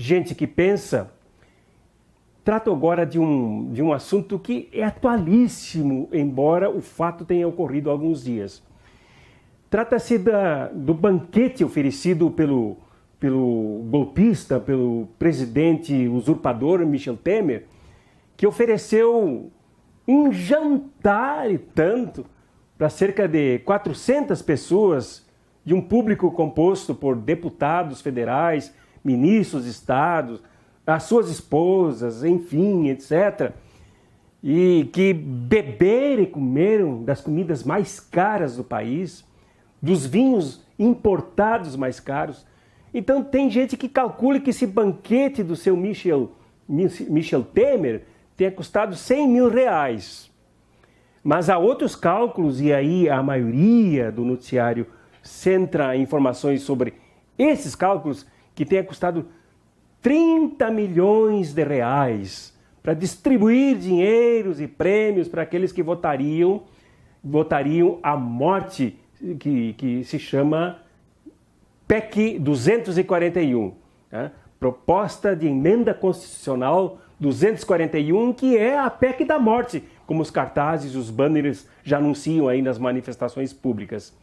Gente que pensa, trato agora de um assunto que é atualíssimo, embora o fato tenha ocorrido há alguns dias. Trata-se do banquete oferecido pelo golpista, pelo presidente usurpador Michel Temer, que ofereceu um jantar e tanto para cerca de 400 pessoas, de um público composto por deputados federais, ministros de estados, as suas esposas, enfim, etc. E que beberam e comeram das comidas mais caras do país, dos vinhos importados mais caros. Então tem gente que calcula que esse banquete do seu Michel Temer tenha custado 100 mil reais. Mas há outros cálculos, e aí a maioria do noticiário centra informações sobre esses cálculos, que tenha custado 30 milhões de reais para distribuir dinheiros e prêmios para aqueles que votariam a morte que se chama PEC 241, né? Proposta de Emenda Constitucional 241, que é a PEC da morte, como os cartazes e os banners já anunciam aí nas manifestações públicas.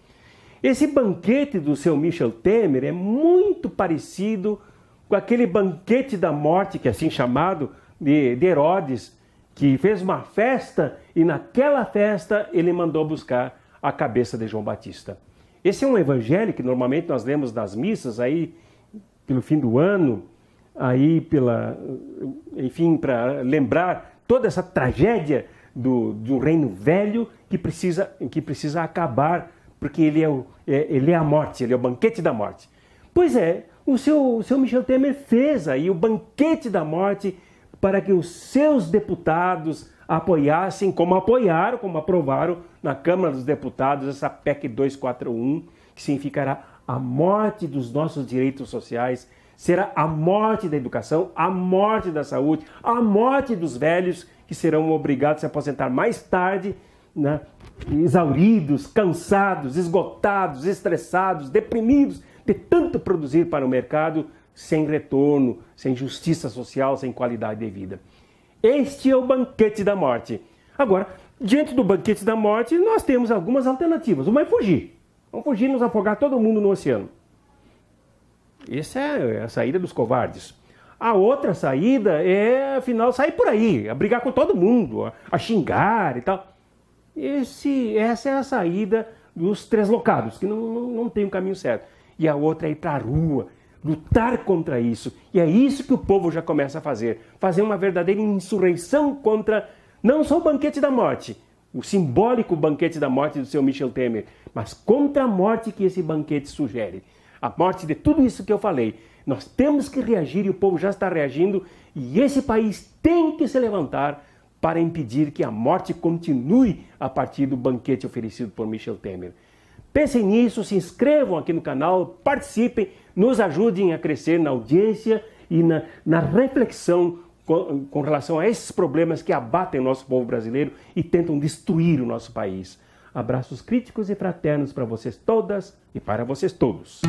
Esse banquete do seu Michel Temer é muito parecido com aquele banquete da morte, que é assim chamado, de Herodes, que fez uma festa e naquela festa ele mandou buscar a cabeça de João Batista. Esse é um evangelho que normalmente nós lemos nas missas aí pelo fim do ano, aí enfim, para lembrar toda essa tragédia do reino velho que precisa acabar, porque ele é a morte, ele é o banquete da morte. Pois é, o seu Michel Temer fez aí o banquete da morte para que os seus deputados apoiassem, como aprovaram na Câmara dos Deputados essa PEC 241, que significará a morte dos nossos direitos sociais, será a morte da educação, a morte da saúde, a morte dos velhos que serão obrigados a se aposentar mais tarde, né? Exauridos, cansados, esgotados, estressados, deprimidos de tanto produzir para o mercado sem retorno, sem justiça social, sem qualidade de vida. Este é o banquete da morte. Agora, diante do banquete da morte, nós temos algumas alternativas. Uma é fugir. Vamos fugir e nos afogar todo mundo no oceano. Essa é a saída dos covardes. A outra saída é, afinal, sair por aí, a brigar com todo mundo, a xingar e tal. Essa é a saída dos treslocados, que não tem um caminho certo. E a outra é ir para a rua, lutar contra isso. E é isso que o povo já começa a fazer. Fazer uma verdadeira insurreição contra, não só o banquete da morte, o simbólico banquete da morte do seu Michel Temer, mas contra a morte que esse banquete sugere. A morte de tudo isso que eu falei. Nós temos que reagir e o povo já está reagindo. E esse país tem que se levantar para impedir que a morte continue a partir do banquete oferecido por Michel Temer. Pensem nisso, se inscrevam aqui no canal, participem, nos ajudem a crescer na audiência e na reflexão com relação a esses problemas que abatem o nosso povo brasileiro e tentam destruir o nosso país. Abraços críticos e fraternos para vocês todas e para vocês todos.